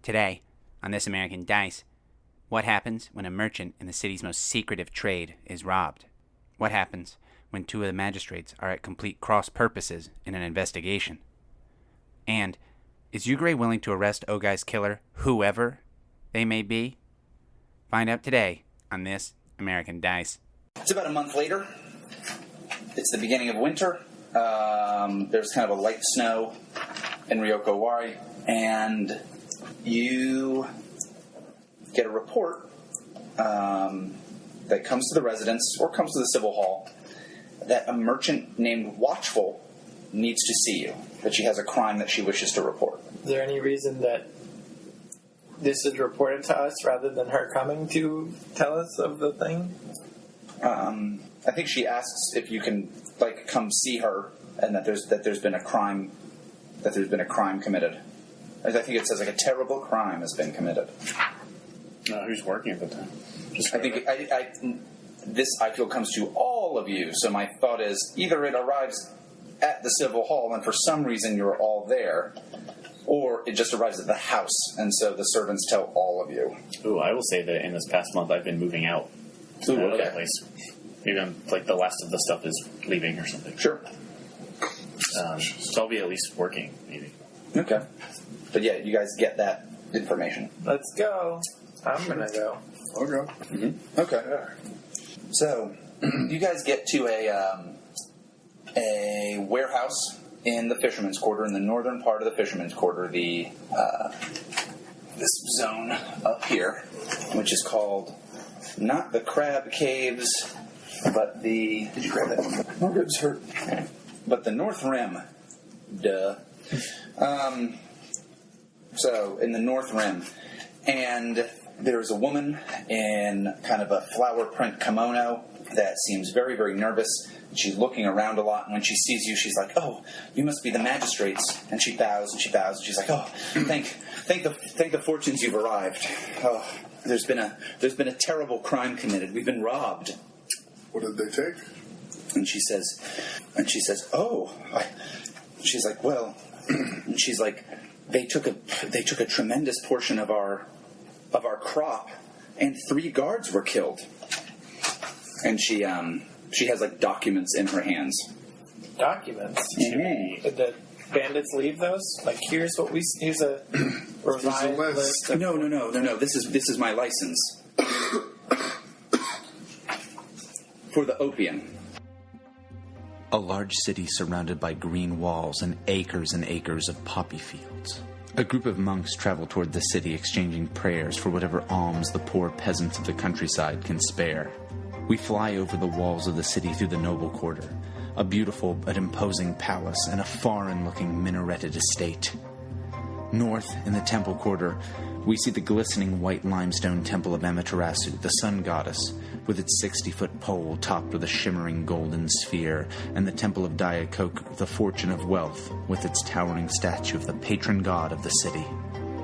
Today, on This American Dice, what happens when a merchant in the city's most secretive trade is robbed? What happens when two of the magistrates are at complete cross purposes in an investigation? And is Yugare willing to arrest Ogai's killer, whoever they may be? Find out today on This American Dice. It's about a month later. It's the beginning of winter. There's kind of a light snow in Ryoko Owari, and you get a report that comes to the residence or comes to the civil hall that a merchant named Watchful needs to see you, that she has a crime that she wishes to report. Is there any reason that this is reported to us rather than her coming to tell us of the thing? I think she asks if you can come see her, and that there's been a crime committed. I think it says a terrible crime has been committed. Who's working at the time? I feel comes to all of you. So my thought is either it arrives at the civil hall and for some reason you're all there, or it just arrives at the house and so the servants tell all of you. Ooh, I will say that in this past month I've been moving out to another place. Maybe I'm the last of the stuff is leaving or something. Sure. So I'll be at least working, maybe. Okay. But yeah, you guys get that information. Let's go. I'm gonna go. I'll go. Mm-hmm. Okay. So you guys get to a warehouse in the Fisherman's Quarter, in the northern part of the Fisherman's Quarter, this zone up here, which is called not the Crab Caves, but the... Did you grab that? My ribs hurt. But the North Rim. Duh. So, in the North Rim. And there's a woman in kind of a flower print kimono that seems very, very nervous. She's looking around a lot, and when she sees you, she's like, "Oh, you must be the magistrates." And she bows, and she bows, and she's like, "Oh, thank the fortunes you've arrived. Oh, there's been a terrible crime committed. We've been robbed." What did they take? And she says, "Oh," she's like, "Well," and she's like, "They took a tremendous portion of our crop, and 3 guards were killed." And she has documents in her hands. Documents? Mm-hmm. Did the bandits leave those? Here's what we... Here's a revised list of... No. This is my license. For the opium. A large city surrounded by green walls and acres of poppy fields. A group of monks travel toward the city, exchanging prayers for whatever alms the poor peasants of the countryside can spare. We fly over the walls of the city through the noble quarter, a beautiful but imposing palace and a foreign-looking minareted estate. North, in the temple quarter, we see the glistening white limestone temple of Amaterasu, the sun goddess, with its 60-foot pole topped with a shimmering golden sphere, and the temple of Diakoku, the fortune of wealth, with its towering statue of the patron god of the city.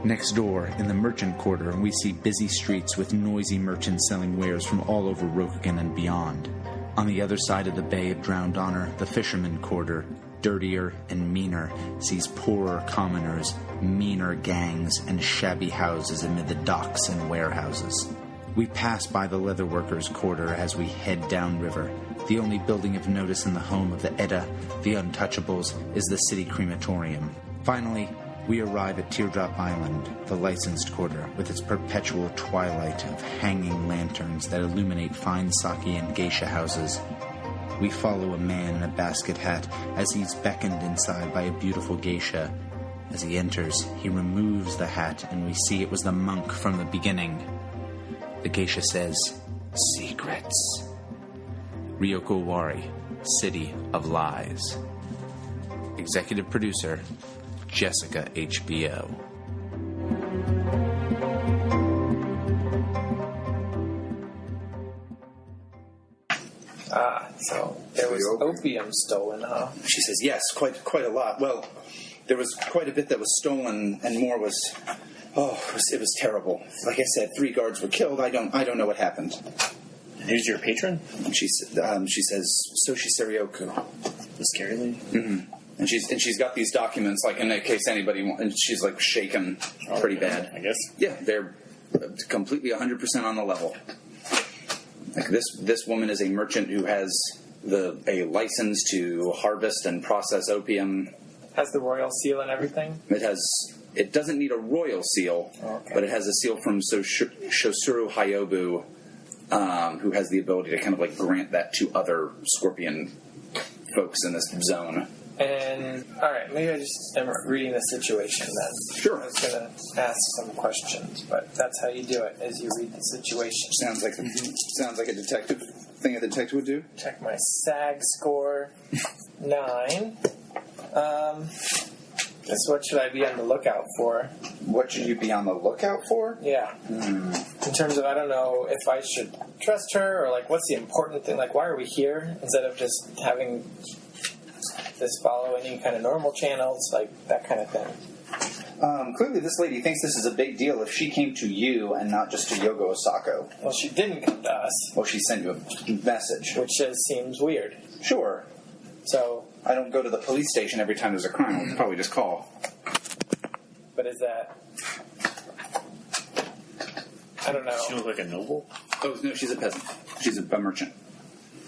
Next door, in the merchant quarter, we see busy streets with noisy merchants selling wares from all over Rokugan and beyond. On the other side of the Bay of Drowned Honor, the fisherman quarter, dirtier and meaner, sees poorer commoners, meaner gangs, and shabby houses amid the docks and warehouses. We pass by the leatherworkers' quarter as we head downriver. The only building of notice in the home of the Edda, the Untouchables, is the city crematorium. Finally, we arrive at Teardrop Island, the licensed quarter, with its perpetual twilight of hanging lanterns that illuminate fine sake and geisha houses. We follow a man in a basket hat as he's beckoned inside by a beautiful geisha. As he enters, he removes the hat, and we see it was the monk from the beginning. The geisha says, "Secrets." Ryoko Owari, City of Lies. Executive Producer, Jessica HBO. So there was opium stolen, huh? She says, "Yes, quite a lot. Well, there was quite a bit that was stolen, and more was... it was terrible. Like I said, 3 guards were killed. I don't know what happened." And who's your patron? She says, "Soshi Serioku." The scary lady? Mm-hmm. And she's got these documents, like in case anybody wants, and she's like shaking pretty bad. I guess. Yeah, they're completely 100% on the level. Like this woman is a merchant who has a license to harvest and process opium. Has the royal seal and everything? It doesn't need a royal seal, but it has a seal from Shosuru Hyobu, who has the ability to kind of like grant that to other scorpion folks in this zone. And, alright, maybe I just am reading the situation then. Sure. I was going to ask some questions, but that's how you do it, is you read the situation. Sounds like a detective thing a detective would do. Check my SAG score. 9. Guess what should I be on the lookout for? What should you be on the lookout for? Yeah. In terms of, I don't know if I should trust her, or like, what's the important thing? Like, why are we here? Instead of just having this follow any kind of normal channels, like that kind of thing. Clearly this lady thinks this is a big deal if she came to you and not just to Yogo Osako. Well, she didn't come to us. Well, she sent you a message. Which just seems weird. Sure. So... I don't go to the police station every time there's a crime. I'll probably just call. But is that... I don't know. She looks like a noble? Oh, no, she's a peasant. She's a merchant.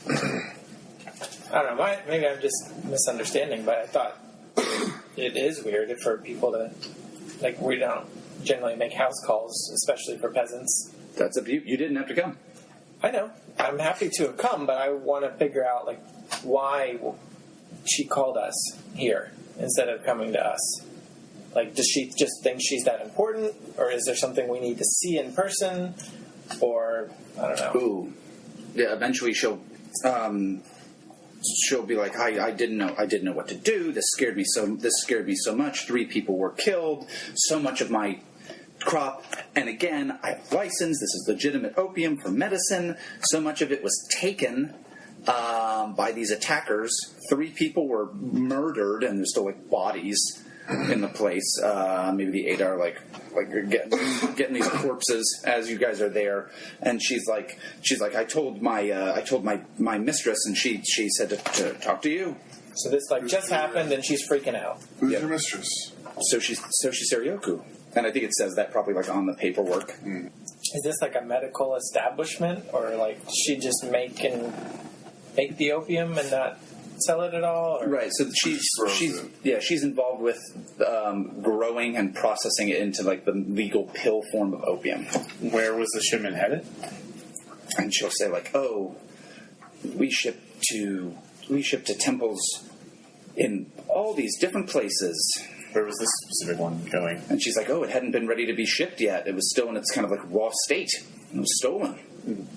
I don't know. Maybe I'm just misunderstanding, but I thought it is weird for people to... Like, we don't generally make house calls, especially for peasants. That's up to you. You didn't have to come. I know. I'm happy to have come, but I want to figure out, like, why she called us here instead of coming to us. Like, does she just think she's that important? Or is there something we need to see in person? Or, I don't know. Ooh. Yeah, eventually she'll be like, I didn't know what to do. This scared me so much. 3 people were killed. So much of my crop, and again, I have license. This is legitimate opium for medicine. So much of it was taken by these attackers. 3 people were murdered, and there's still like bodies in the place. Maybe the 8 are like getting these corpses as you guys are there. And she's like, I told my mistress, and she said to talk to you. So this like just happened, and she's freaking out. Who's your mistress? So she's Ryoku. And I think it says that probably like on the paperwork. Is this like a medical establishment, or like she just make the opium and not sell it at all? Or? Right. So she's involved with growing and processing it into like the legal pill form of opium. Where was the shipment headed? And she'll say like, "Oh, we ship to temples in all these different places." Where was this specific one going? And she's like, "Oh, it hadn't been ready to be shipped yet. It was still in its kind of like raw state. It was stolen."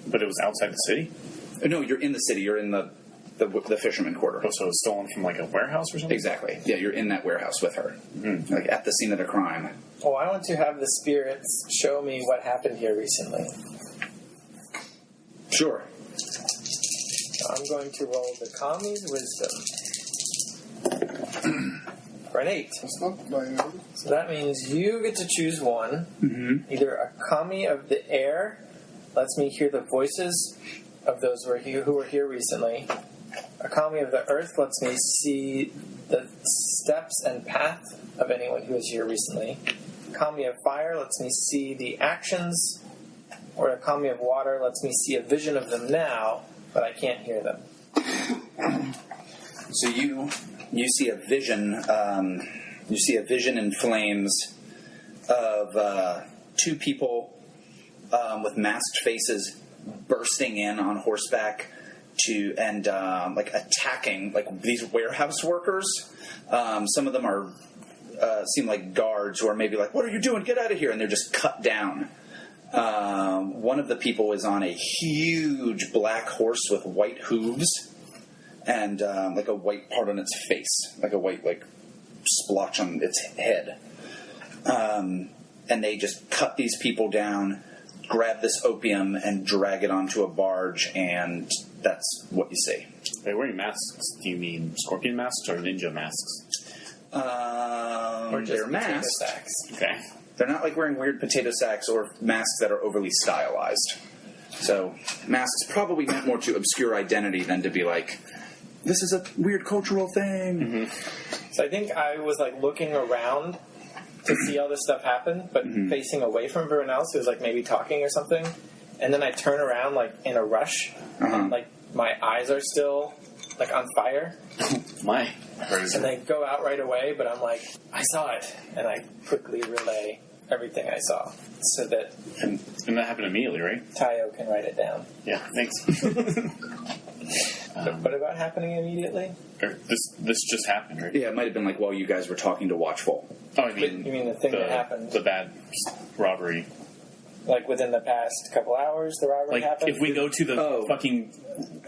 But it was outside the city? No, you're in the city. You're in the fisherman quarter. Oh, so it was stolen from like a warehouse or something? Exactly. Yeah, you're in that warehouse with her, like at the scene of the crime. Oh, I want to have the spirits show me what happened here recently. Sure. I'm going to roll the Kami's wisdom. For an 8. That's not my So that means you get to choose one. Mm-hmm. Either a Kami of the air lets me hear the voices of those who were here recently. A Kami of the earth lets me see the steps and path of anyone who was here recently. A Kami of fire lets me see the actions. Or a Kami of water lets me see a vision of them now, but I can't hear them. So you see a vision. You see a vision in flames of 2 people with masked faces bursting in on horseback and attacking like these warehouse workers. Some of them are seem like guards who are maybe like, "What are you doing? Get out of here!" And they're just cut down. One of the people is on a huge black horse with white hooves. And like a white part on its face, like a white splotch on its head. And they just cut these people down, grab this opium, and drag it onto a barge, and that's what you see. They're wearing masks. Do you mean scorpion masks or ninja masks? Or just they're masks. Sacks. Okay. They're not like wearing weird potato sacks or masks that are overly stylized. So masks probably meant more to obscure identity than to be like this is a weird cultural thing. Mm-hmm. So I think I was like looking around to see all this stuff happen, but facing away from everyone else who was like maybe talking or something. And then I turn around like in a rush, and like my eyes are still like on fire. My. And they go out right away, but I'm like, I saw it, and I quickly relay everything I saw so that And that happened immediately, right? Taiyo can write it down. Yeah, thanks. What about happening immediately? Or this just happened, right? Yeah, it might have been like while you guys were talking to Watchful. Oh, I mean, You mean the thing that happened? The bad robbery. Like within the past couple hours, the robbery Like, happened? if we go to the fucking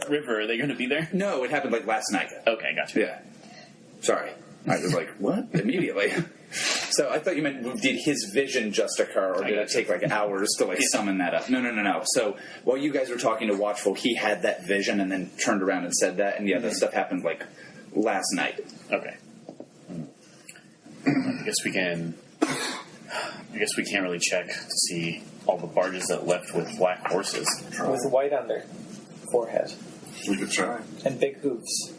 river, are they going to be there? No, it happened like last night. Okay, gotcha. Yeah. Sorry. I was like, what? Immediately. So I thought you meant, did his vision just occur, or did it take like hours to like summon that up? No. So while you guys were talking to Watchful, he had that vision and then turned around and said that, and yeah, that stuff happened like last night. Okay. I guess we can't really check to see all the barges that left with black horses. With white under forehead. We could try. And big hooves.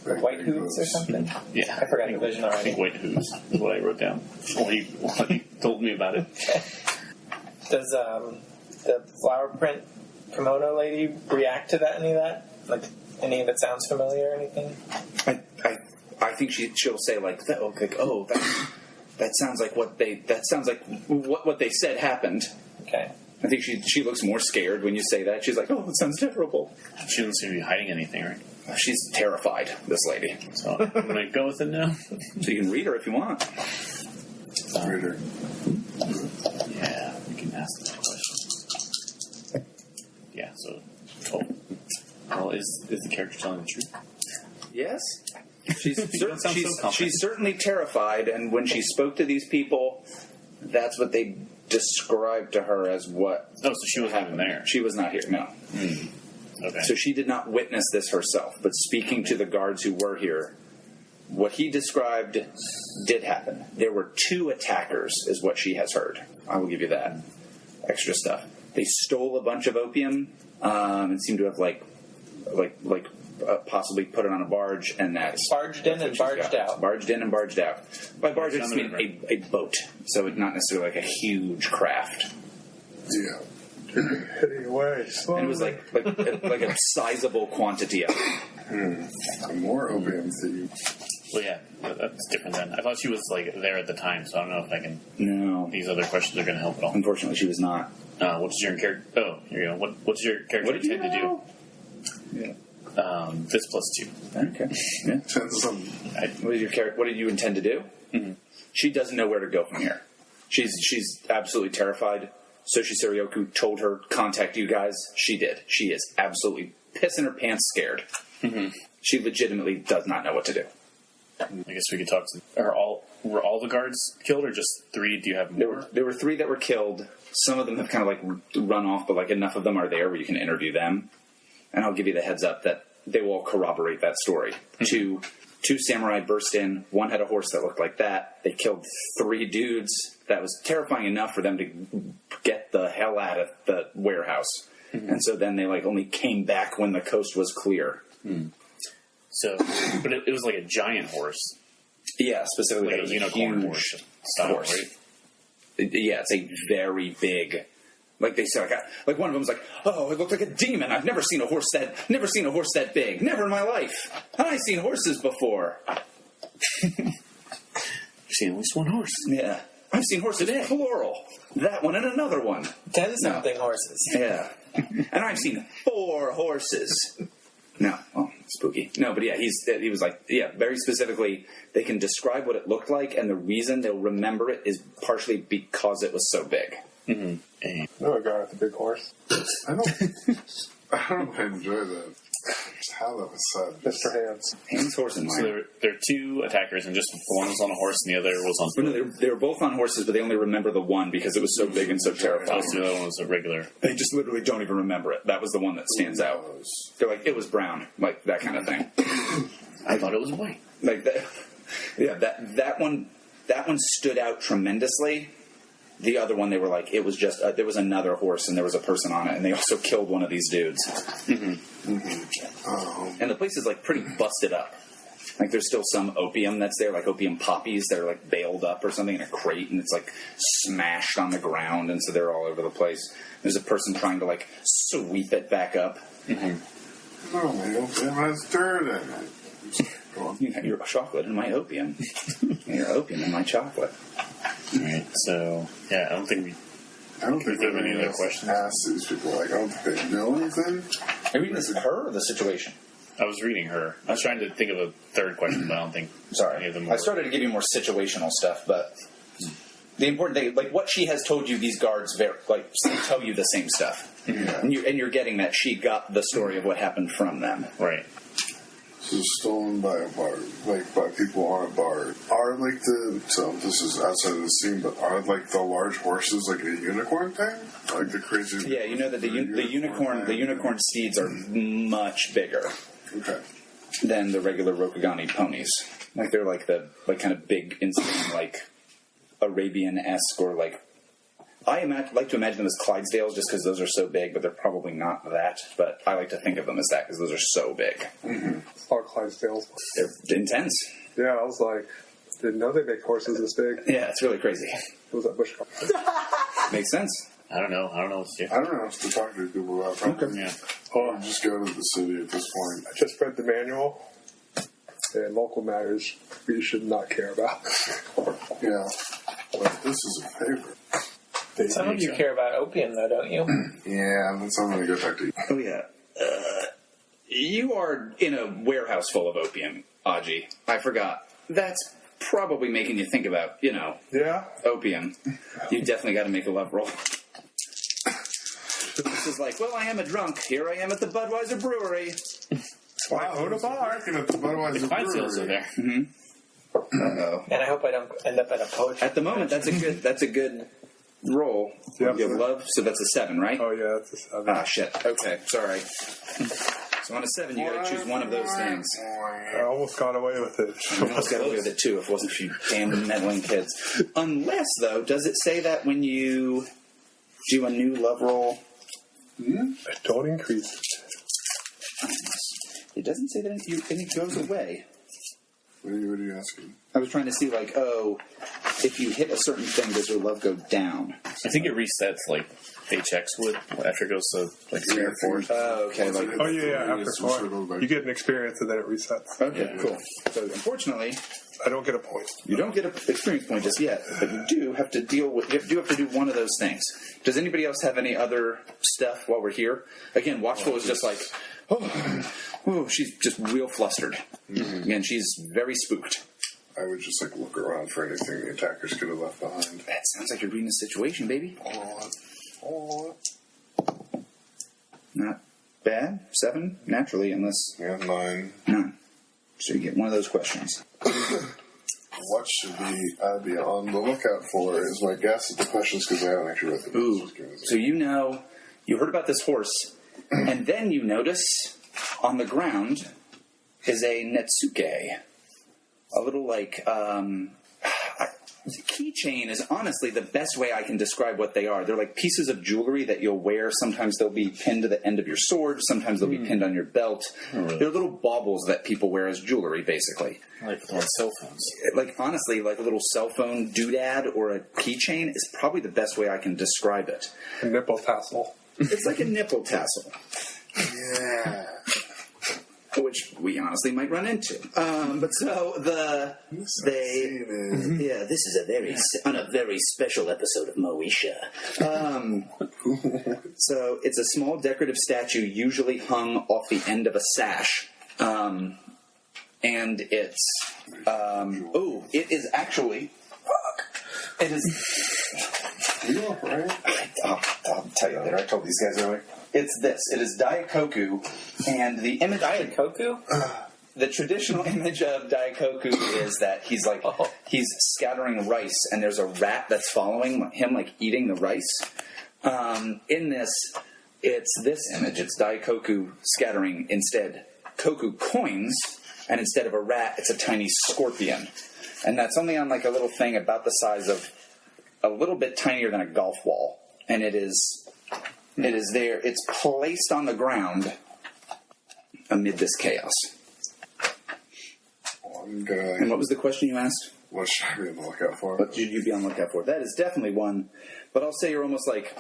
White hooves or something? Yeah. I forgot the vision I already. think white hooves is what I wrote down. What he told me about it. Does the flower print kimono lady react to any of that? Like, any of it sounds familiar or anything? I think she'll say like, that sounds like what they said happened. Okay. I think she looks more scared when you say that. She's like, it sounds terrible. She doesn't seem to be hiding anything, right? She's terrified, this lady. So I'm going to go with it now. So you can read her if you want. Read her. Yeah, we can ask that question. Yeah, so 12. Well, is the character telling the truth? Yes. She's don't sound so confident. she's certainly terrified, and when she spoke to these people, that's what they described to her as what. Oh, so she wasn't even there. She was not here, no. Okay. So she did not witness this herself, but speaking to the guards who were here, what he described did happen. There were 2 attackers, is what she has heard. I will give you that extra stuff. They stole a bunch of opium and seemed to have possibly put it on a barge, and that's Barged in and barged out. Barged in and barged out. By barge, I just Sounded mean a boat, so it's not necessarily like a huge craft. Yeah. Heading away. And it was like a sizable quantity of it. More opium thief. Well, yeah, that's different then. I thought she was like there at the time, so I don't know if I can. No, These other questions are going to help at all. unfortunately, she was not. What does your character? Oh, here you go. What's your character What do you intend to know? do? Yeah. This +2. Okay. Yeah. What did you intend to do? Mm-hmm. She doesn't know where to go from here. She's absolutely terrified. Soshi Suryoku told her, contact you guys. She did. She is absolutely pissing her pants scared. Mm-hmm. She legitimately does not know what to do. I guess we could talk to. Were all the guards killed, or just 3? Do you have more? There were 3 that were killed. Some of them have kind of like run off, but like enough of them are there where you can interview them. And I'll give you the heads up that they will all corroborate that story. Mm-hmm. Two samurai burst in. One had a horse that looked like that. They killed 3 dudes. That was terrifying enough for them to get the hell out of the warehouse. Mm-hmm. And so then they like only came back when the coast was clear. Mm. So, but it was like a giant horse. Yeah, specifically Like it was a unicorn huge horse style, horse. right? Yeah, it's a very big. Like they said, like one of them was like, "Oh, it looked like a demon. I've never seen a horse that big. Never in my life. And I've seen horses before." You've seen at least one horse. Yeah, I've seen horses plural. That one and another one. 10-something horses. Yeah, and I've seen 4 horses. No, spooky. No, but yeah, he was like, yeah, very specifically, they can describe what it looked like, and the reason they'll remember it is partially because it was so big. Mm-hmm. No, a guy with a big horse. I don't enjoy that. How that was said. Mr. Hands. Hands, horse, and So lion. there are 2 attackers, and just one was on a horse, and the other was on But foot. no, they were both on horses, but they only remember the one because it was so big and so terrifying. Oh, so the other one was a regular. They just literally don't even remember it. That was the one that stands out. They're like, it was brown, like that kind of thing. I thought it was white. Like that, yeah. That one stood out tremendously, the other one, they were like, it was just, there was another horse and there was a person on it, and they also killed one of these dudes. And the place is, like, pretty busted up. Like, there's still some opium that's there, like opium poppies that are, like, baled up or something in a crate, and it's, like, smashed on the ground, and so they're all over the place. There's a person trying to, like, sweep it back up. No, my opium has dirt in it. You have your chocolate and my opium. Your opium and my chocolate. Alright, so, yeah, I don't think we have any other questions. Ask these people, like, I don't think they know anything. Are you reading this her or the situation? I was reading her. I was trying to think of a third question, but I don't think Sorry. any of them I started to give you more situational stuff, but the important thing, like, what she has told you, these guards tell you the same stuff. Yeah. And you're getting that she got the story of what happened from them. Right. This is stolen by a bar, like by people on a bar. Are like so this is outside of the scene, but are like the large horses like a unicorn thing? Like the crazy. Yeah, you know that the unicorn steeds are much bigger Okay. than the regular Rokugani ponies. Like they're like the kind of big, insane, like Arabian-esque, or like I like to imagine them as Clydesdales, just because those are so big, but they're probably not that. But I like to think of them as that because those are so big. All Clydesdales. They're intense. Yeah, I was like, didn't know they make horses this big. Yeah, it's really crazy. It was that bush car. Makes sense. I don't know what to do. I don't know what to talk to people about. Probably. Yeah. Or just go to the city at this point. I just read the manual, and local matters we should not care about. Yeah. But this is a favor. Some of you care about opium, though, don't you? Yeah, that's I'm going to go talk to you. Oh, yeah. You are in a warehouse full of opium, Aji. I forgot. That's probably making you think about, Yeah? opium. You definitely got to make a love roll. This is like, well, I am a drunk. Here I am at the Budweiser Brewery. Wow, own a bar. Working at the Budweiser Clydesdales are Brewery. there. Uh-oh. And I hope I don't end up at a poetry. At the moment, that's a good roll. Yep. You have love, so that's a 7, right? Oh, yeah, that's a 7. Ah, shit. Okay, sorry. So on a 7, you got to choose one of those things. I almost got away with it. I almost got away with it, too, if it wasn't for you damn meddling kids. Unless, though, does it say that when you do a new love roll? Don't increase it. It doesn't say that it goes away. What are you asking? I was trying to see, like, if you hit a certain thing, does your love go down? I think it resets like HX would after it goes to like 3 or 4. Oh, okay. Like, Oh, yeah, after 4. You get an experience, and then it resets. okay, Yeah. cool. So, unfortunately, I don't get a point. you don't get an experience point just yet, but you do have to do one of those things. Does anybody else have any other stuff while we're here? Again, Watchful is just like, oh, she's just real flustered. Again, she's very spooked. I would just like look around for anything the attackers could have left behind. That sounds like you're reading a situation, baby. Not bad. 7, naturally, unless Yeah, 9. 9. So you get one of those questions. What should be on the lookout for is my guess at the questions because I haven't actually read the Ooh. books. So you heard about this horse, and then you notice on the ground is a Netsuke. A little like, keychain is honestly the best way I can describe what they are. They're like pieces of jewelry that you'll wear. Sometimes they'll be pinned to the end of your sword. Sometimes they'll be pinned on your belt. really? They're little baubles that people wear as jewelry, basically. I like on cell phones. Like, honestly, like a little cell phone doodad or a keychain is probably the best way I can describe it. A nipple tassel. It's like a nipple tassel, Yeah. which we honestly might run into. But so this is on a very special episode of Moesha. So it's a small decorative statue, usually hung off the end of a sash, and it's it is actually it is. Are you all right? I'll tell you later. I told these guys earlier. It's this. It is Daikoku, and the image. Daikoku? The traditional image of Daikoku is that he's scattering rice, and there's a rat that's following him, like eating the rice. In this, it's this image. It's Daikoku scattering instead Koku coins, and instead of a rat, it's a tiny scorpion, and that's only on like a little thing about the size of a little bit tinier than a golf ball, and it is there. It's placed on the ground amid this chaos. And what was the question you asked? What should I be on the lookout for? What should you be on the lookout for? That is definitely one, but I'll say you're almost like,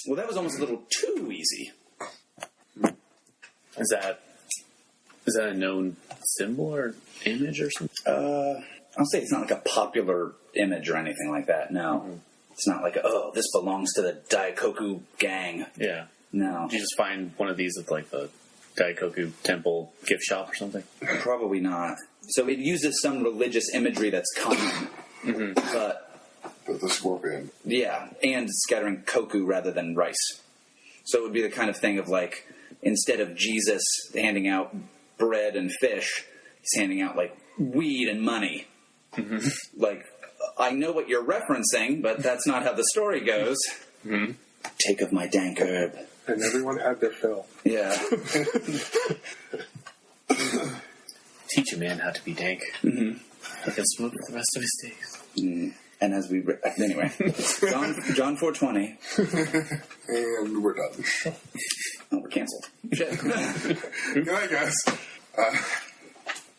well, that was almost a little too easy. Is that a known symbol or image or something? I'll say it's not like a popular image or anything like that. No, it's not like this belongs to the Daikoku gang. Yeah. No, Did you just find one of these at like the Daikoku temple gift shop or something? probably not. So it uses some religious imagery that's common, but the scorpion. yeah, and scattering koku rather than rice. So it would be the kind of thing of like, instead of Jesus handing out bread and fish, he's handing out like weed and money. Like, I know what you're referencing, but that's not how the story goes. Take of my dank herb. And everyone had their fill. Yeah. Teach a man how to be dank. He can smoke for the rest of his days. And as we anyway, John 4:20, And we're done. oh, we're canceled. Shit. Good night, guys.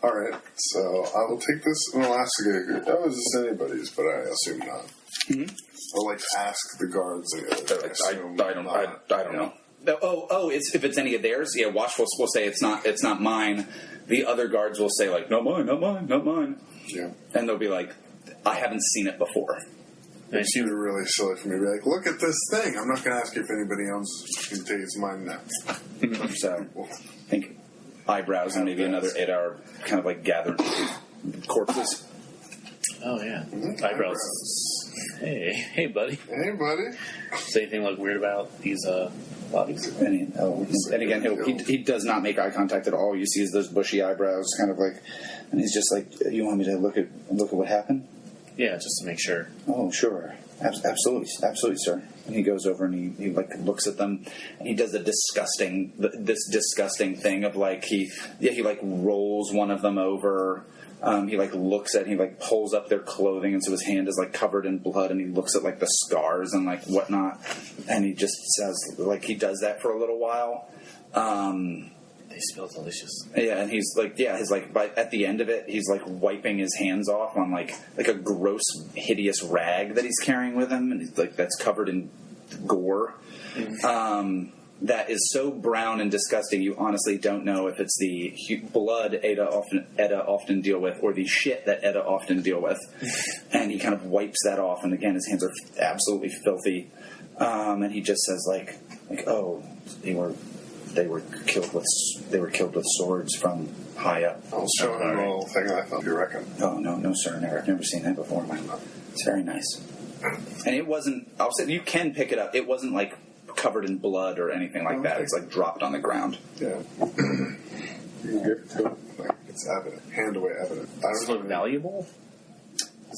Alright, so I will take this and I'll ask the guy. Oh, is this anybody's? But I assume not. I'll like ask the guards. I don't know. If it's any of theirs, yeah. Watchful will say it's not mine. The other guards will say like, not mine. Yeah. And they'll be like, I haven't seen it before. It seemed really silly for me to be like, look at this thing. I'm not going to ask you if anybody else can take its mine now. So I think eyebrows and maybe another 8 hour kind of like gathered corpses. Oh yeah, eyebrows. Hey, buddy. Hey, buddy. Does anything look weird about these bodies? And again, he does not make eye contact at all. You see those bushy eyebrows, kind of like, and he's just like, "You want me to look at what happened?" Yeah, just to make sure. Oh, sure, absolutely, sir. And he goes over and he like looks at them, and he does this disgusting thing of like he like rolls one of them over. He like looks at, he like pulls up their clothing, and so his hand is like covered in blood, and he looks at like the scars and like whatnot, and he just says like he does that for a little while. They smell delicious. Yeah, and he's like, at the end of it, he's like wiping his hands off on like a gross, hideous rag that he's carrying with him, and he's like that's covered in gore. That is so brown and disgusting, you honestly don't know if it's the blood Edda often deal with, or the shit that Edda often deal with. And he kind of wipes that off, and again, his hands are absolutely filthy. And he just says like, oh, they were killed with swords from high up. I'll show him the little thing I thought you reckon. Oh no, sir, I've never seen that before. It's very nice. And it wasn't. I'll say you can pick it up. It wasn't like covered in blood or anything like that. It's like dropped on the ground. Yeah. You can give it to him. Like, it's evident. Hand away evidence. Does it look valuable?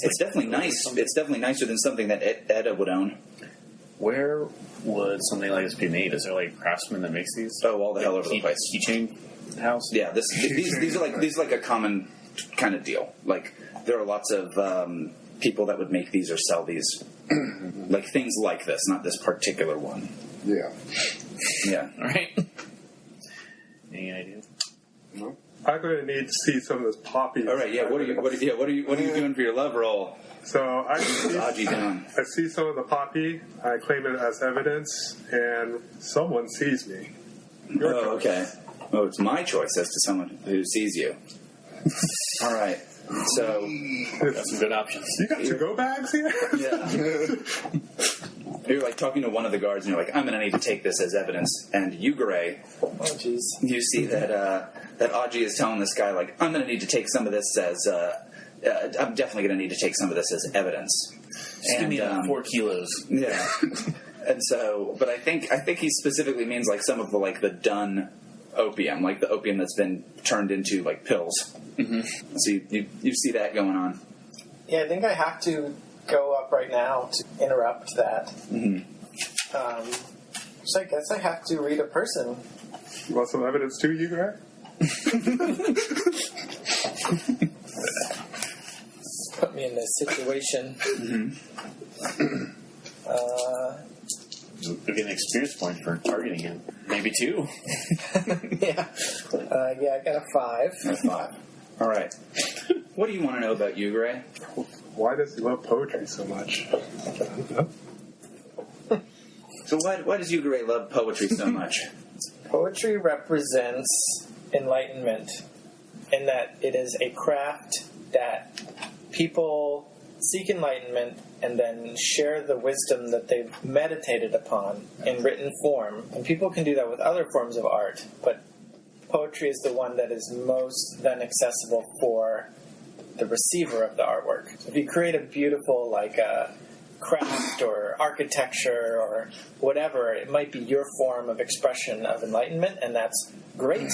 It's definitely nice. It's definitely nicer than something that Edda would own. Where would something like this be made? Is there like craftsmen that makes these? Oh, all the hell over the place. Keychain house? Yeah, these are like a common kind of deal. Like there are lots of people that would make these or sell these, like things like this, not this particular one. Yeah. Yeah. All right. Any idea? No. I'm going to need to see some of this poppy. All right. Yeah. What are you doing for your love roll? So I Aji doing? I see some of the poppy. I claim it as evidence, and someone sees me. Your choice. Okay. Oh, it's my choice as to someone who sees you. All right. So Got some good options. You got to-go bags here? yeah. You're like talking to one of the guards, and you're like, "I'm going to need to take this as evidence." And Yugare, Oh, jeez. you see that Aji is telling this guy, like, "I'm going to need to take some of this as I'm definitely going to need to take some of this as evidence." Just give me 4 kilos. Yeah. And so, but I think he specifically means like some of the done opium, like the opium that's been turned into like pills. Mm-hmm. So you see that going on. Yeah, I think I have to go up right now to interrupt that. Mm-hmm. So I guess I have to read a person. You want some evidence too, Yugare? Put me in this situation. Mm-hmm. You'll get an experience point for targeting him. Maybe 2. Yeah. I got a 5. That's 5. All right. What do you want to know about Yugare? Why does he love poetry so much? So why does Yugare love poetry so much? Poetry represents enlightenment in that it is a craft that people seek enlightenment and then share the wisdom that they've meditated upon in written form. And people can do that with other forms of art, but poetry is the one that is most then accessible for the receiver of the artwork. So if you create a beautiful, craft or architecture or whatever, it might be your form of expression of enlightenment, and that's great.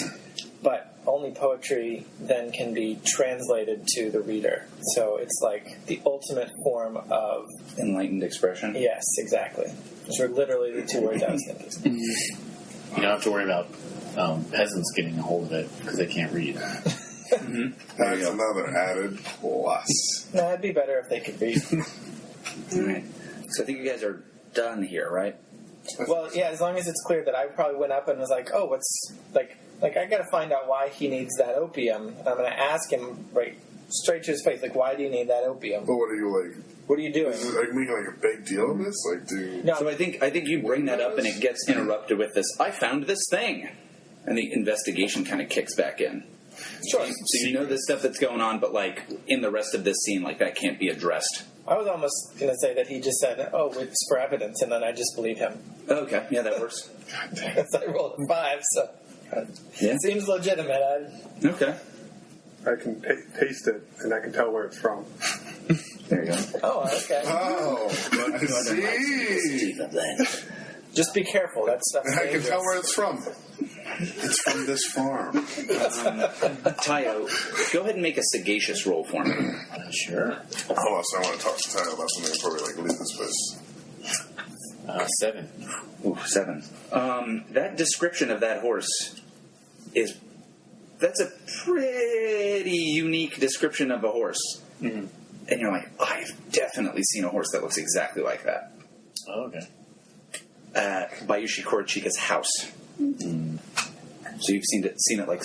But only poetry then can be translated to the reader. So it's like the ultimate form of... Enlightened expression? Yes, exactly. Those were literally the 2 words I was thinking. You don't have to worry about peasants getting a hold of it because they can't read. That's another added plus. No, it'd be better if they could read. All right. So I think you guys are done here, right? Well, yeah, as long as it's clear that I probably went up and was like, oh, what's... Like, I gotta find out why he needs that opium. And I'm gonna ask him right straight to his face, like, why do you need that opium? But what are you like? What are you doing? Is it like making like a big deal of this? Like, No. So I think you bring that up and it gets interrupted with this, I found this thing. And the investigation kind of kicks back in. Sure. So you know the stuff that's going on, but like in the rest of this scene, like that can't be addressed. I was almost going to say that he just said, oh, it's for evidence, and then I just believe him. Okay, yeah, that works. Because I rolled a 5, so Yeah. it seems legitimate. Okay. I can taste it, and I can tell where it's from. There you go. Oh, okay. oh, I see. Just be careful. That stuff's I can dangerous. tell where it's from. It's from this farm. Taiyo, go ahead and make a sagacious roll for me. Sure. Hold on, so I want to talk to Taiyo about something before we leave this place. 7. Ooh, 7. That description of that horse that's a pretty unique description of a horse. Mm-hmm. And you're like, I've definitely seen a horse that looks exactly like that. Oh, okay. At Bayushi Korochika's house. Mm-hmm. So you've seen it like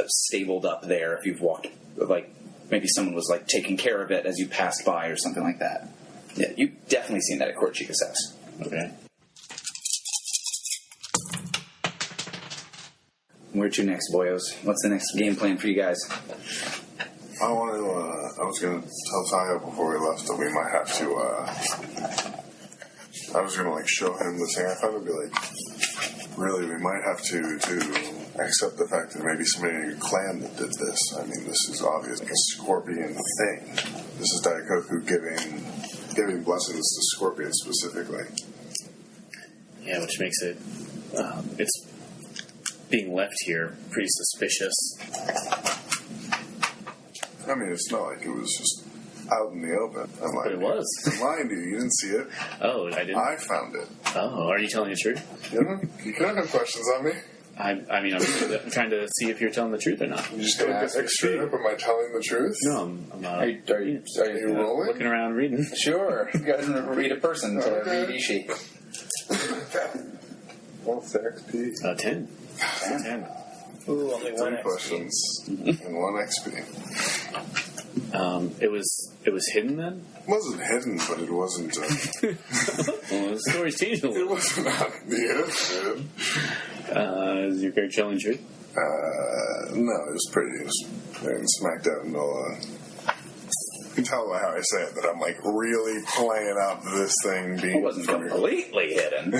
stabled up there. If you've walked, like maybe someone was like taking care of it as you passed by or something like that. Yeah, you've definitely seen that at Korochika's house. Okay. Where to next, boyos? What's the next game plan for you guys? I was going to tell Taiyo before we left that we might have to, I was going to, like, show him the thing I found and be like, really, we might have to accept the fact that maybe somebody in your clan that did this. I mean, this is obvious, like a scorpion thing. This is Daikoku giving blessings to scorpions specifically. Yeah, which makes it, it's being left here pretty suspicious. I mean, it's not like it was just out in the open. I'm But it was. I'm lying to you. You didn't see it. Oh, I didn't? I found it. Oh, are you telling the truth? You can have questions on me. I'm trying to see if you're telling the truth or not. You just going to ask straight up, am I telling the truth? No, I'm not. Are you rolling? Looking around reading. Sure. You guys read a person to read Ishi. Well, it's the XP. 10. 10. Ooh, only 1 3 XP. questions and 1 XP. It was hidden then? It wasn't hidden, but it wasn't. Well, the story's changed a It little. wasn't out in the open. Is your character telling the truth? No, it was pretty. It was smacked out in the. You can tell by how I say it that I'm like really playing up this thing being. It wasn't completely hidden.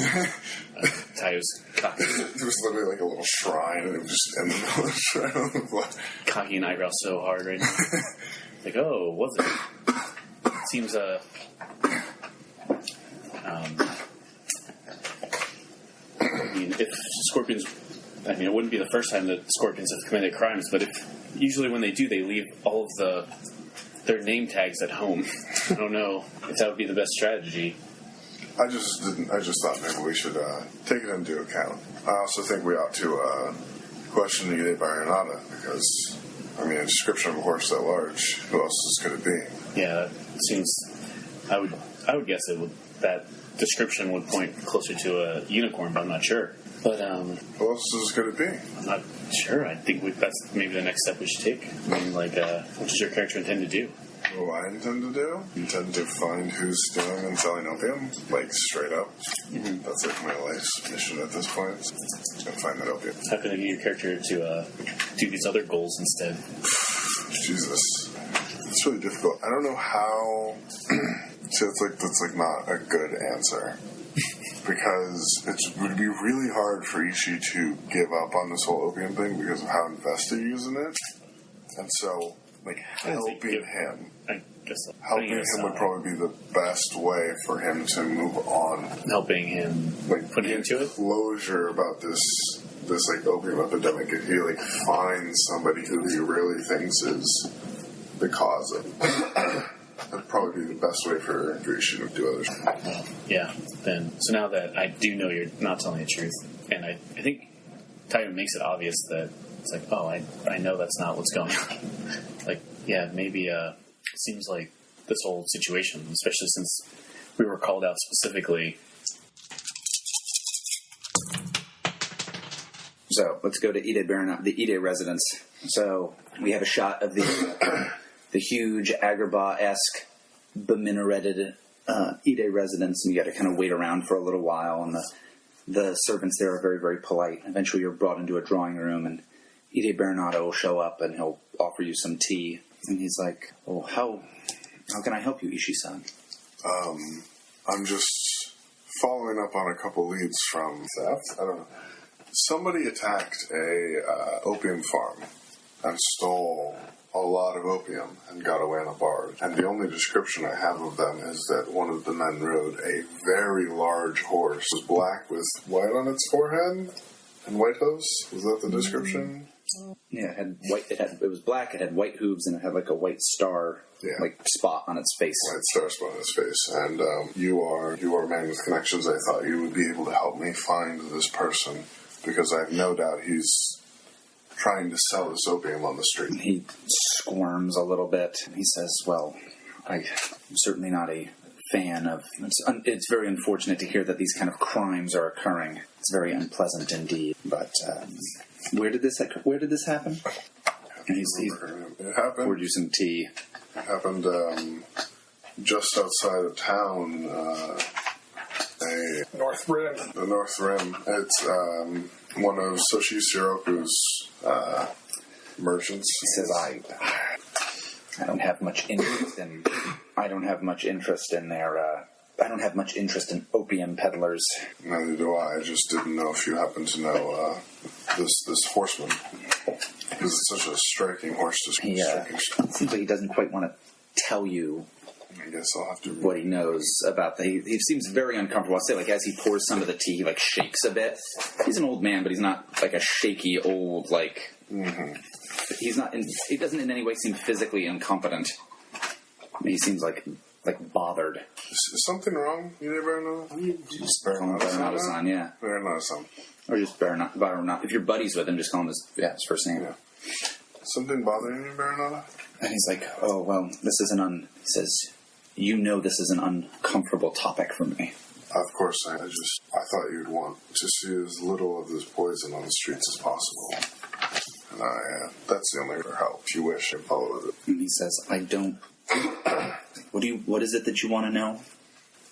Taiyo's cocky, It was literally like a little shrine, and it was just in the middle of the shrine. cocking an eyebrow so hard right now. Like, oh, was it? Seems, I mean, if scorpions, it wouldn't be the first time that scorpions have committed crimes, but usually when they do, they leave all of their name tags at home. I don't know if that would be the best strategy. I just thought maybe we should take it into account. I also think we ought to question Yugare by Renata because, a description of a horse that large, who else could it be? Yeah, it seems. I I would guess that description would point closer to a unicorn, but I'm not sure. But What else could it be? I'm not sure. I think that's maybe the next step we should take. I mean, what does your character intend to do? What do I intend to do? Intend to find who's stealing and selling opium, like straight up. Mm-hmm. That's like my life's mission at this point. And find that opium. How can I get your character to do these other goals instead? Jesus, it's really difficult. I don't know how. So that's not a good answer. Because it would be really hard for Ishi to give up on this whole opium thing because of how invested he is in it. And so, helping him would probably be the best way for him to move on. Helping him put into it? Closure about this opium epidemic, if he finds somebody who he really thinks is the cause of it. That'd probably be the best way for Ishi to do others. Yeah. So now that I do know you're not telling the truth, and I think Taiyo makes it obvious that it's I know that's not what's going on. Maybe it seems like this whole situation, especially since we were called out specifically. So let's go to the Ide residence. So we have a shot of the huge Agrabah-esque, beminareted Ide residence, and you got to kind of wait around for a little while, and the servants there are very, very polite. Eventually you're brought into a drawing room, and Ide Bernardo will show up, and he'll offer you some tea. And he's like, "Oh, how can I help you, Ishi-san?" I'm just following up on a couple leads from theft. I don't know. Somebody attacked a opium farm and stole a lot of opium and got away on a barge. And the only description I have of them is that one of the men rode a very large horse. It was black with white on its forehead and white hooves. Was that the description? Yeah, it had white. It was black. It had white hooves, and it had a white star, spot on its face. White star spot on its face. And you are a man with connections. I thought you would be able to help me find this person, because I have no doubt he's trying to sell this opium on the street. He squirms a little bit. He says, "Well, I'm certainly not a fan of... It's very unfortunate to hear that these kind of crimes are occurring. It's very unpleasant indeed. But where did this happen?" And it happened. Poured you some tea. It happened just outside of town. North Rim. The North Rim. It's one of Soshi Siroku's merchants. He says, I don't have much interest in... I don't have much interest in their... I don't have much interest in opium peddlers. Neither do I. I just didn't know if you happen to know this horseman. Because it's such a striking horse description. It seems like he doesn't quite want to tell you... I guess I'll have to read what he knows about he seems very uncomfortable. I'll say, as he pours some of the tea, he shakes a bit. He's an old man, but he's not a shaky old Mm-hmm. He's not. He doesn't in any way seem physically incompetent. He seems bothered. Is something wrong? You never know. Just Bernardo-san, yeah. Bernardo-san. Or just Bernardo. If you're buddies with him, just call him his first name. Yeah. Something bothering you, Bernardo? And he's like, "Oh well, this is he says, "You know this is an uncomfortable topic for me." Of course, I thought you'd want to see as little of this poison on the streets as possible. And that's the only help. If you wish, I follow with it. And he says, "I don't... What is it that you want to know?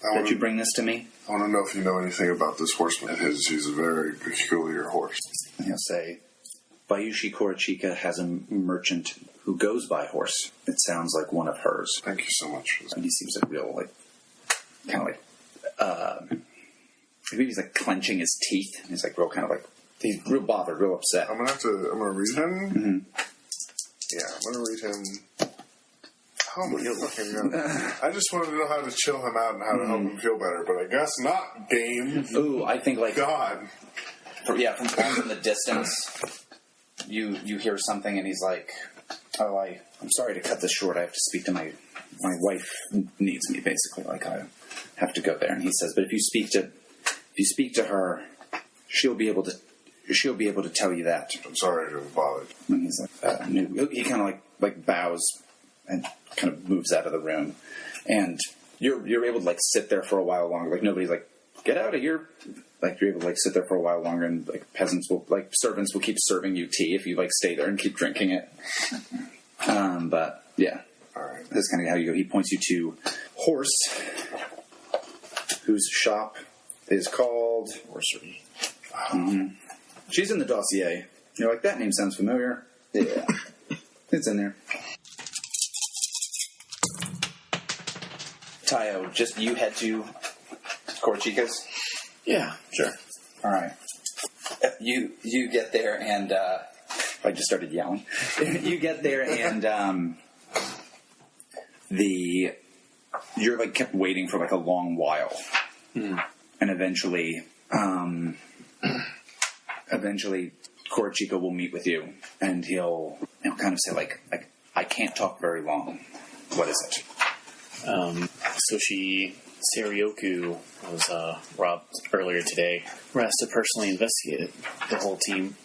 That you bring this to me?" I want to know if you know anything about this horseman. He's a very peculiar horse. And he'll say, "Bayushi Korochika has a merchant who goes by horse. It sounds like one of hers." Thank you so much. And he seems real, maybe he's clenching his teeth. And he's he's real bothered, real upset. I'm gonna read him. Mm-hmm. Yeah, I'm gonna read him. Oh my fucking God. I just wanted to know how to chill him out and how to help him feel better, but I guess not, game. Ooh, I think God. From the distance, you hear something, and he's like, "Oh, I'm sorry to cut this short. I have to speak to my wife. Needs me, basically. I have to go there." And he says, "But if you speak to her, she'll be able to tell you that." I'm sorry to have bothered. And he's like, he kind of bows and kind of moves out of the room, and you're able to like sit there for a while longer. Like nobody's like, get out of here. Like you're able to like sit there for a while longer, and like servants will keep serving you tea if you like stay there and keep drinking it. But yeah, All right. that's kind of how you go. He points you to Horse, whose shop is called Horsery. She's in the dossier. You're like, that name sounds familiar. Yeah, it's in there. Taiyo, just you head to Korchika's. Yeah, sure. All right. You get there and I just started yelling. You get there and you're like kept waiting for like a long while, and eventually Korchika will meet with you, and he'll kind of say like I can't talk very long. What is it? Ryoko was robbed earlier today. We're asked to personally investigate it. The whole team.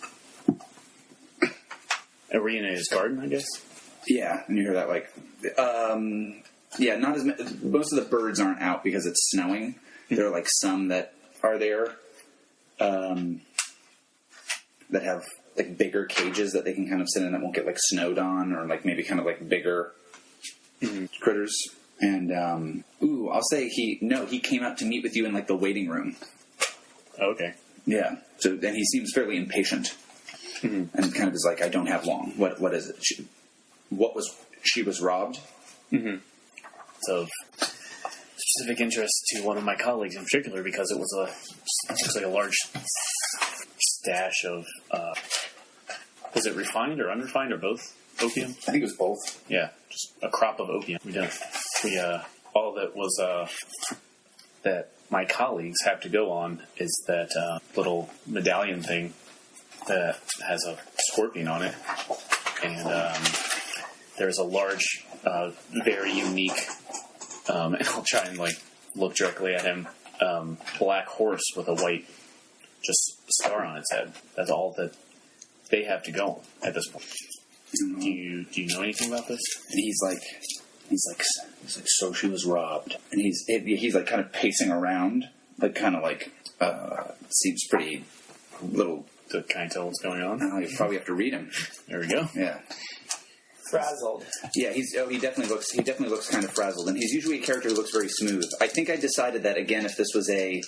Are we in his garden, I guess? Yeah, and you hear that like, not as most of the birds aren't out because it's snowing. There are like some that are there, that have like bigger cages that they can kind of sit in that won't get like snowed on, or like maybe kind of like bigger critters. And I'll say he came out to meet with you in like the waiting room. Oh, okay. Yeah. So then he seems fairly impatient, and kind of is like, I don't have long. What is it? She was robbed. It's of specific interest to one of my colleagues in particular because it was like a large stash of was it refined or unrefined or both opium? I think it was both. Yeah, just a crop of opium. All that was that my colleagues have to go on is that little medallion thing that has a scorpion on it, and there's a large, very unique, and I'll try and like look directly at him, black horse with a white just star on its head. That's all that they have to go on at this point. Do you know anything about this? And he's like, so she was robbed, and he's like kind of pacing around, like kind of like seems pretty little. To kind of tell what's going on. You probably have to read him. There we go. Yeah. Frazzled. Yeah, he definitely looks kind of frazzled, and he's usually a character who looks very smooth. I think I decided that again, if this was a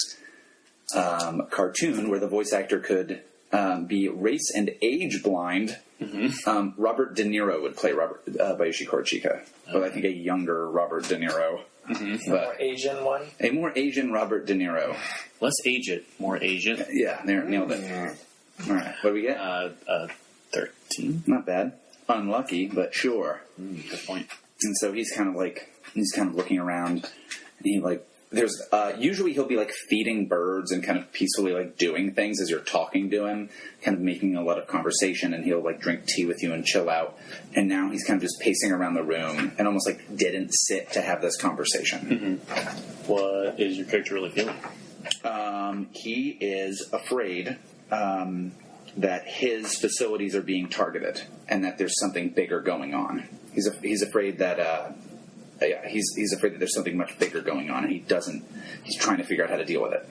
cartoon where the voice actor could be race and age blind, Robert De Niro would play Bayushi Korchika. But I think a younger Robert De Niro. A more Asian one? A more Asian Robert De Niro. Less aged, more Asian. Yeah, there, nailed it. All right, what do we get? 13. Not bad. Unlucky, but sure. Good point. And so he's kind of looking around, and he like, there's usually he'll be like feeding birds and kind of peacefully like doing things as you're talking to him, kind of making a lot of conversation, and he'll like drink tea with you and chill out. And now he's kind of just pacing around the room and almost like didn't sit to have this conversation. What is your character really feeling? He is afraid that his facilities are being targeted and that there's something bigger going on. He's afraid that he's afraid that there's something much bigger going on, and he's trying to figure out how to deal with it.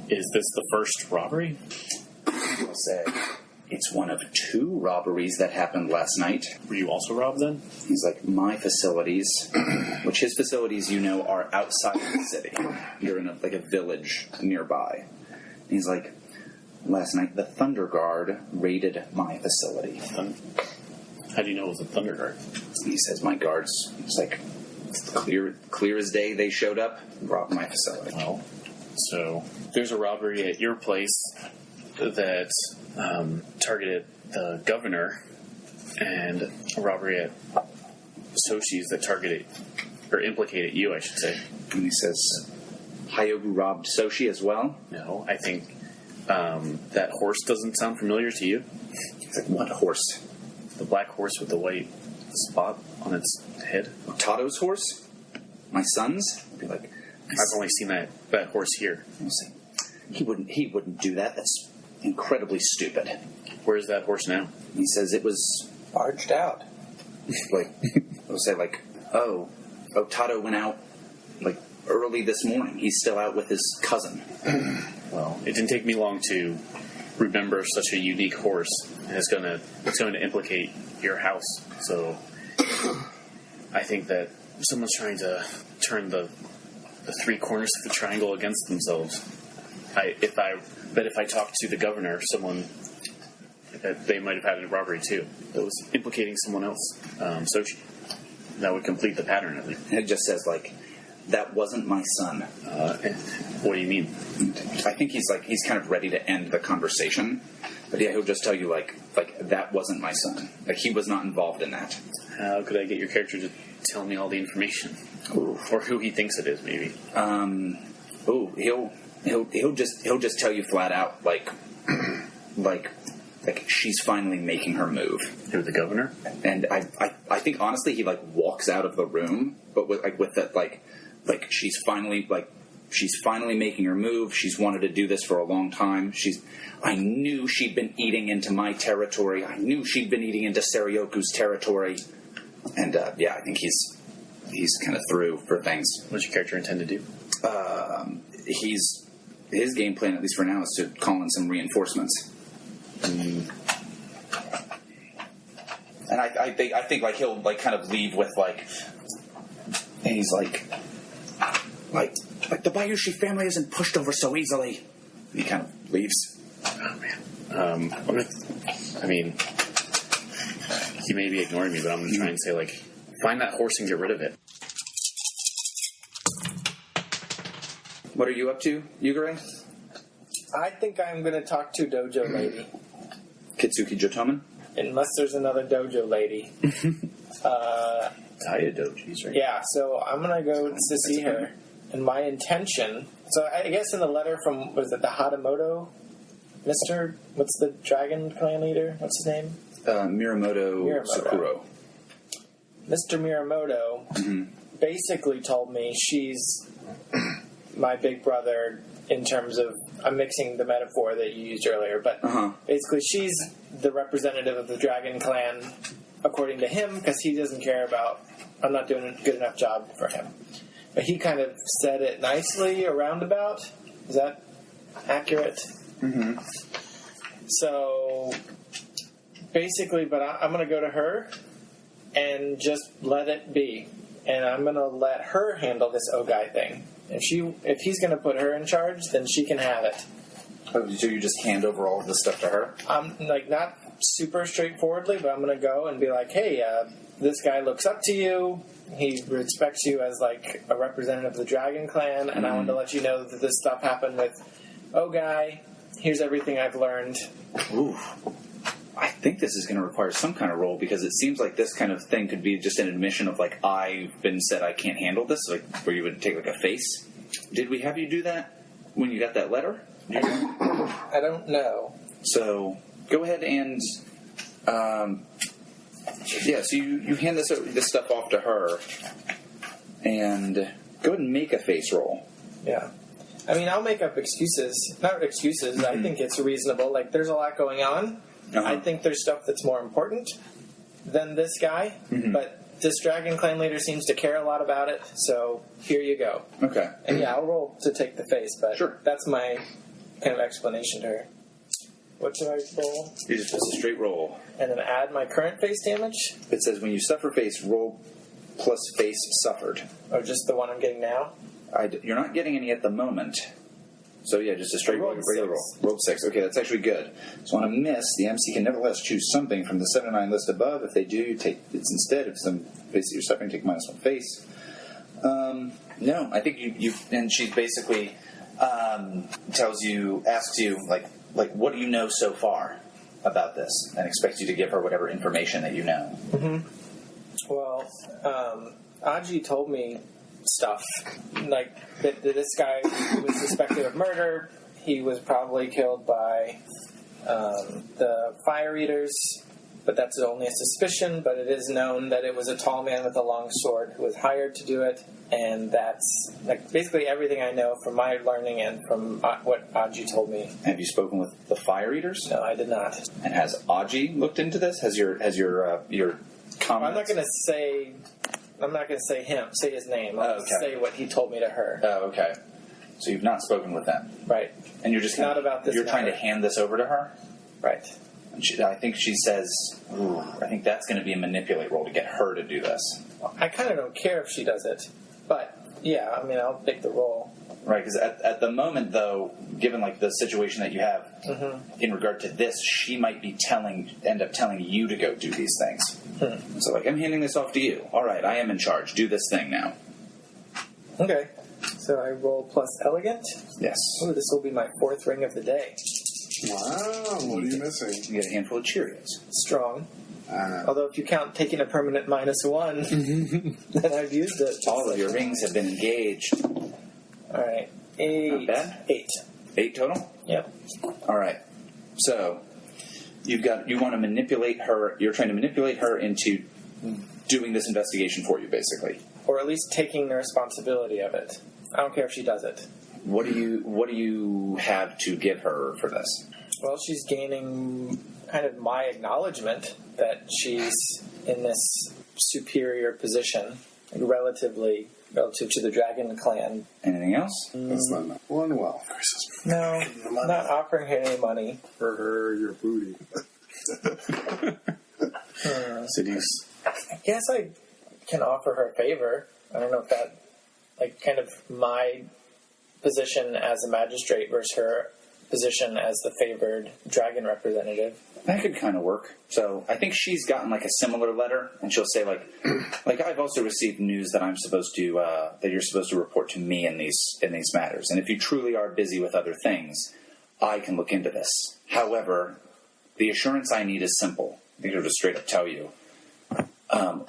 Is this the first robbery? I'll say it's one of 2 robberies that happened last night. Were you also robbed then? He's like, my facilities, which his facilities, are outside of the city. You're in a village nearby. And he's like, last night the Thunder Guard raided my facility. How do you know it was a Thunder Guard? And he says, my guards, it's like clear as day, they showed up, robbed my facility. Well, so there's a robbery at your place that targeted the governor, and a robbery at Soshi's that targeted, or implicated you, I should say. And he says, Hyogu robbed Soshi as well? No, I think that horse doesn't sound familiar to you. He's like, what horse? The black horse with the white spot on its head. Otato's horse? My son's? I'd be like, I've only seen that horse here. I'll say, he wouldn't do that. That's incredibly stupid. Where is that horse now? He says it was barged out. Like, I'll say like, Otato went out like early this morning. He's still out with his cousin. Well, it didn't take me long to remember such a unique horse. And it's going to implicate your house. So I think that someone's trying to turn the three corners of the triangle against themselves. If I talked to the governor, they might have had a robbery too. That was implicating someone else. So that would complete the pattern, I think. And it just says, like, that wasn't my son. What do you mean? I think he's kind of ready to end the conversation. But yeah, he'll just tell you, like that wasn't my son. Like, he was not involved in that. How could I get your character to tell me all the information? Ooh. Or who he thinks it is, maybe. He'll just tell you flat out, like she's finally making her move. Who, the governor? And I think honestly he like walks out of the room, but with that like she's finally making her move. She's wanted to do this for a long time. I knew she'd been eating into my territory. I knew she'd been eating into Saryoku's territory. And I think he's kind of through for things. What's your character intend to do? His game plan, at least for now, is to call in some reinforcements. And I think like he'll like kind of leave with and he's like the Bayushi family isn't pushed over so easily. And he kind of leaves. Oh man. He may be ignoring me, but I'm gonna try and say find that horse and get rid of it. What are you up to, Yugare? I think I'm going to talk to Dojo Lady. Kitsuki Jotomen? Unless there's another Dojo Lady. Taiyo Doji's, right? Yeah, so I'm going to go to see her. And my intention... So I guess in the letter from, was it the Hadamoto? What's the dragon clan leader? What's his name? Miramoto Sakuro. Mr. Miramoto basically told me she's my big brother in terms of, I'm mixing the metaphor that you used earlier, but basically she's the representative of the dragon clan according to him, because he doesn't care about, I'm not doing a good enough job for him. But he kind of said it nicely, a roundabout. Is that accurate? Mm-hmm. So basically, but I'm going to go to her and just let it be. And I'm going to let her handle this Ogai thing. If he's going to put her in charge, then she can have it. Oh, so you just hand over all of this stuff to her? Not super straightforwardly, but I'm going to go and be like, hey, this guy looks up to you. He respects you as a representative of the Dragon Clan, and I want to let you know that this stuff happened with Ogai. Here's everything I've learned. Ooh. I think this is going to require some kind of role, because it seems like this kind of thing could be just an admission of I've been said I can't handle this, where you would take a face. Did we have you do that when you got that letter? I don't know. So go ahead and so you hand this stuff off to her, and go ahead and make a face roll. Yeah. I mean, I'll make up excuses. Not excuses. I think it's reasonable. There's a lot going on. I think there's stuff that's more important than this guy, but this Dragon Clan leader seems to care a lot about it, so here you go. Okay. And I'll roll to take the face, but sure. That's my kind of explanation to her. What should I roll? You just a straight roll. And then add my current face damage? It says when you suffer face, roll plus face suffered. Oh, just the one I'm getting now? You're not getting any at the moment. So yeah, just a straight regular roll. Rolled 6. Okay, that's actually good. So on a miss, the MC can nevertheless choose something from the 7 to 9 list above. If they do, take it's instead of some face that you're suffering, take -1 face. No, I think you and she basically asks you what do you know so far about this, and expects you to give her whatever information that you know. Mm-hmm. Well, Aji told me stuff that this guy was suspected of murder. He was probably killed by the fire eaters, but that's only a suspicion. But it is known that it was a tall man with a long sword who was hired to do it, and that's basically everything I know from my learning and from what Aji told me. Have you spoken with the fire eaters? No, I did not. And has Aji looked into this? Has your comments? I'm not going to say I'm not going to say him. Say his name. I'll just say what he told me to her. Oh, okay. So you've not spoken with them. Right. And you're just Not about this You're trying to matter. hand this over to her? Right. And I think she says, ooh, I think that's going to be a manipulate roll to get her to do this. I kind of don't care if she does it. But, yeah, I mean, I'll take the role. Right, because at the moment, though, given like the situation that you have in regard to this, she might be end up telling you to go do these things. So, like, I'm handing this off to you. All right, I am in charge. Do this thing now. Okay. So I roll plus elegant. Yes. Ooh, this will be my 4th ring of the day. Wow, what are you missing? You get a handful of Cheerios. Strong. Although if you count taking a permanent -1, then I've used it. All of your rings have been engaged. All right. 8. Not bad. 8. 8 total? Yep. All right. So you want to manipulate her. You're trying to manipulate her into doing this investigation for you, basically. Or at least taking the responsibility of it. I don't care if she does it. What do you have to give her for this? Well, she's gaining kind of my acknowledgement that she's in this superior position, relative to the Dragon Clan. Anything else? That's not enough. One well. No, I'm not offering her any money. For her, your booty. Cities. I guess I can offer her a favor. I don't know if that, like, kind of my position as a magistrate versus her position as the favored dragon representative. That could kind of work. So I think she's gotten like a similar letter, and she'll say like I've also received news that I'm supposed to that you're supposed to report to me in these matters, and if you truly are busy with other things, I can look into this. However, the assurance I need is simple. I think I'll just straight up tell you.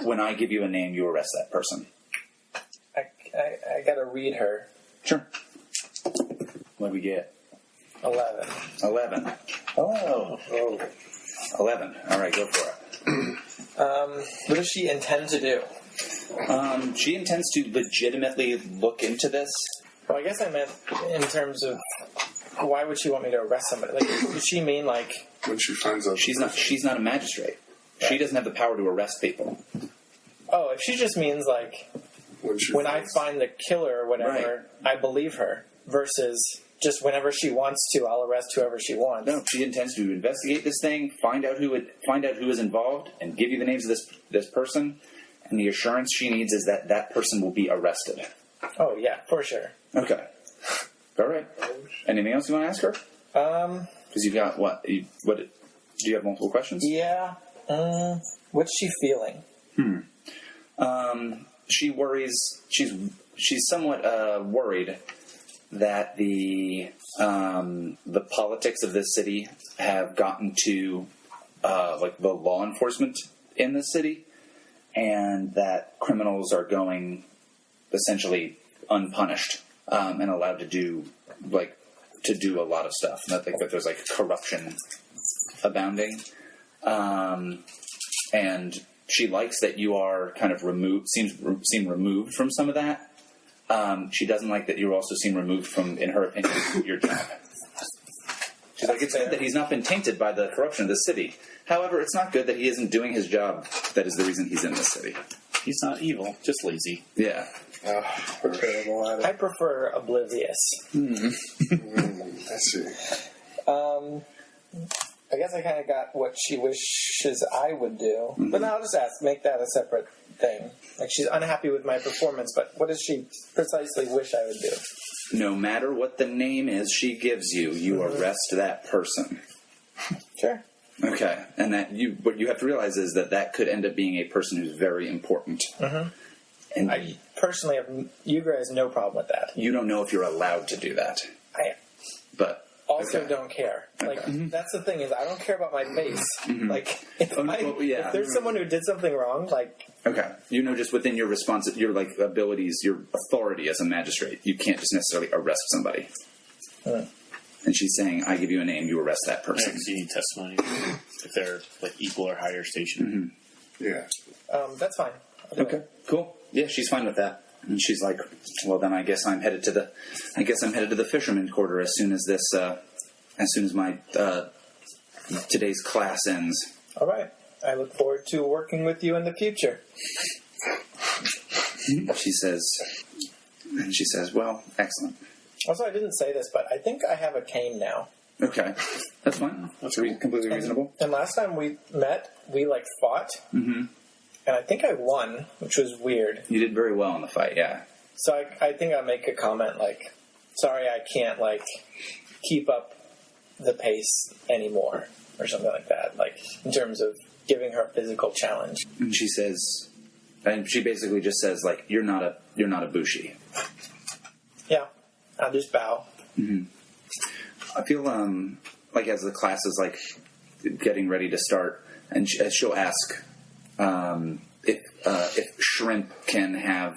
When I give you a name, you arrest that person. I gotta read her. Sure. What do we get? 11. 11. Oh. 11. All right, go for it. What does she intend to do? She intends to legitimately look into this. Well, I guess I meant in terms of why would she want me to arrest somebody? Like, does she mean like When she finds out She's not a magistrate. She doesn't have the power to arrest people. oh, if she just means like when I find the killer or whatever, I believe her versus just whenever she wants to, I'll arrest whoever she wants. No, she intends to investigate this thing, find out who is involved, and give you the names of this person. And the assurance she needs is that that person will be arrested. Oh yeah, for sure. Okay. All right. Anything else you want to ask her? Because you've got what? Do you have multiple questions? Yeah. What's she feeling? She worries. She's somewhat worried that the politics of this city have gotten to like the law enforcement in this city, and that criminals are going essentially unpunished and allowed to do a lot of stuff. And I think that there's like corruption abounding, and she likes that you are kind of seem removed from some of that. She doesn't like that you also seem removed from, in her opinion, your job. She's like, it's good that he's not been tainted by the corruption of the city. However, it's not good that he isn't doing his job. That is the reason he's in this city. He's not evil, just lazy. Yeah. I prefer oblivious. I see. I guess I kind of got what she wishes I would do. But now I'll just make that a separate thing. Like, she's unhappy with my performance, but what does she precisely wish I would do? No matter what the name is she gives you, you arrest that person. Sure. Okay. And what you have to realize is that could end up being a person who's very important. And I personally Yugare has no problem with that. you don't know if you're allowed to do that. I But also okay. don't care. Like, that's the thing is I don't care about my face. Like, if there's someone who did something wrong, like... Okay. You know, just within your like abilities, your authority as a magistrate, you can't just necessarily arrest somebody. And she's saying, I give you a name, you arrest that person. You need testimony if they're like equal or higher station. Yeah. That's fine. Okay. Cool. Yeah, she's fine with that. And she's like, well, then I guess I'm headed to the fisherman quarter as soon as my today's class ends. All right. I look forward to working with you in the future. She says, well, excellent. Also, I didn't say this, but I think I have a cane now. Okay. That's fine. That's completely reasonable. And last time we met, we, fought. Mm-hmm. And I think I won, which was weird. You did very well in the fight, yeah. So I think I'll make a comment sorry, I can't, keep up the pace anymore, or something like that, in terms of giving her a physical challenge. And she basically just says, you're not a bushi. Yeah, I'll just bow. Mm-hmm. I feel, as the class is, getting ready to start, and she'll ask, if Shrimp can have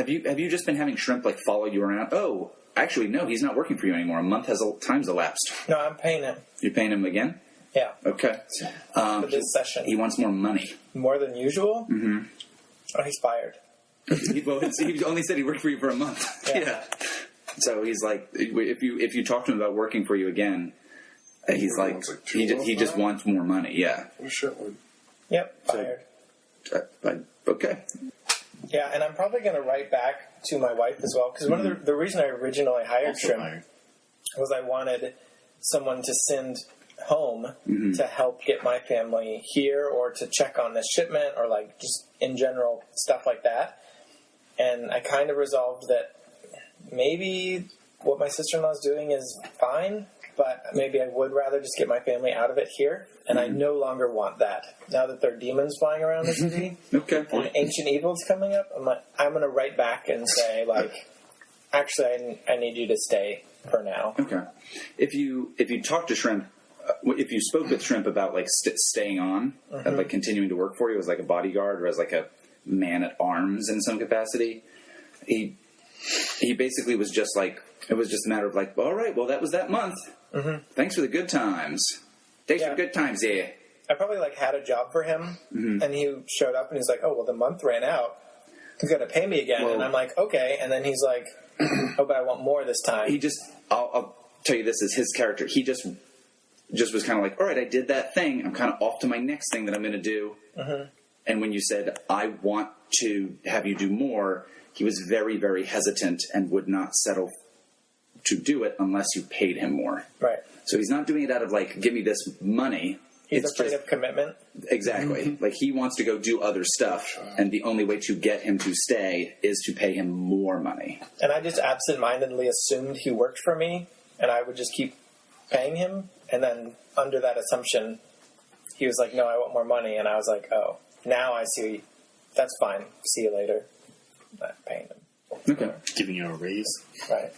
you just been having Shrimp follow you around? Oh, actually no, he's not working for you anymore. A month time's elapsed. No, I'm paying him. You're paying him again? Yeah. Okay. For this session. He wants more money. More than usual? Mm-hmm. Oh, he's fired. He only said he worked for you for a month. Yeah. So he's if you talk to him about working for you again, he's he just wants more money. Yeah. Oh, shit. Yep, fired. Okay. Yeah, and I'm probably going to write back to my wife as well, because one of the reason I originally hired Shrimp was I wanted someone to send home to help get my family here, or to check on this shipment, or just in general stuff like that. And I kind of resolved that maybe what my sister-in-law is doing is fine, but maybe I would rather just get my family out of it here. And I no longer want that. Now that there are demons flying around the city, okay, and ancient evil's coming up, I'm going to write back and say, actually, I need you to stay for now. Okay. If you talk to Shrimp, if you spoke with Shrimp about staying on and continuing to work for you as a bodyguard or as a man at arms in some capacity, he basically was just it was just a matter of all right, well, that was that month. Mm-hmm. Thanks for the good times. Thanks for the good times, yeah. I probably had a job for him, and he showed up and he's like, oh, well, the month ran out. He's going to pay me again. Well, and I'm like, okay. And then he's like, oh, but I want more this time. I'll tell you, this is his character. He just was kind of all right, I did that thing. I'm kind of off to my next thing that I'm going to do. Mm-hmm. And when you said, I want to have you do more, he was very, very hesitant and would not settle to do it unless you paid him more. Right. So he's not doing it out of give me this money. He's afraid of commitment. Exactly. Mm-hmm. He wants to go do other stuff, and the only way to get him to stay is to pay him more money. And I just absentmindedly assumed he worked for me, and I would just keep paying him. And then under that assumption, he was like, no, I want more money. And I was like, oh, now I see. That's fine. See you later. I'm not paying him. Okay. Giving you a raise. Right.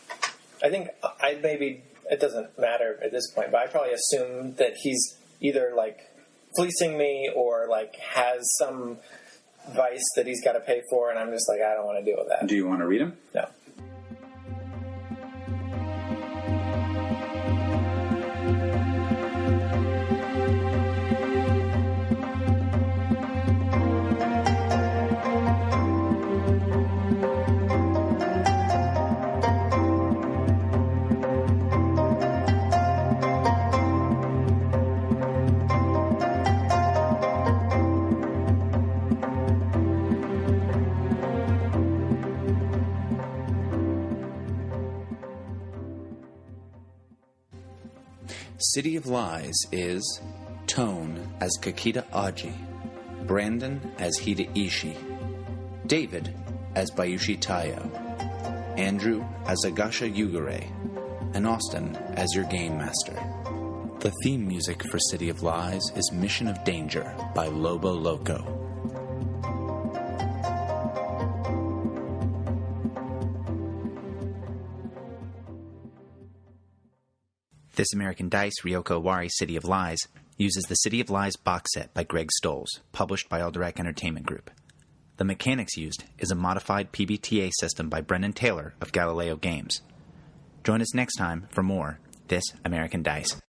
I think it doesn't matter at this point, but I probably assume that he's either fleecing me or has some vice that he's got to pay for, and I'm just I don't want to deal with that. Do you want to read him? No. City of Lies is Toan as Kakita Aji, Branden as Hida Ishi, David as Bayushi Taiyo, Andrew as Agasha Yugare, and Austin as your Game Master. The theme music for City of Lies is Mission of Danger by Lobo Loco. This American Dice Ryoko Owari City of Lies uses the City of Lies box set by Greg Stolz, published by Alderac Entertainment Group. The mechanics used is a modified PBTA system by Brendan Taylor of Galileo Games. Join us next time for more This American Dice.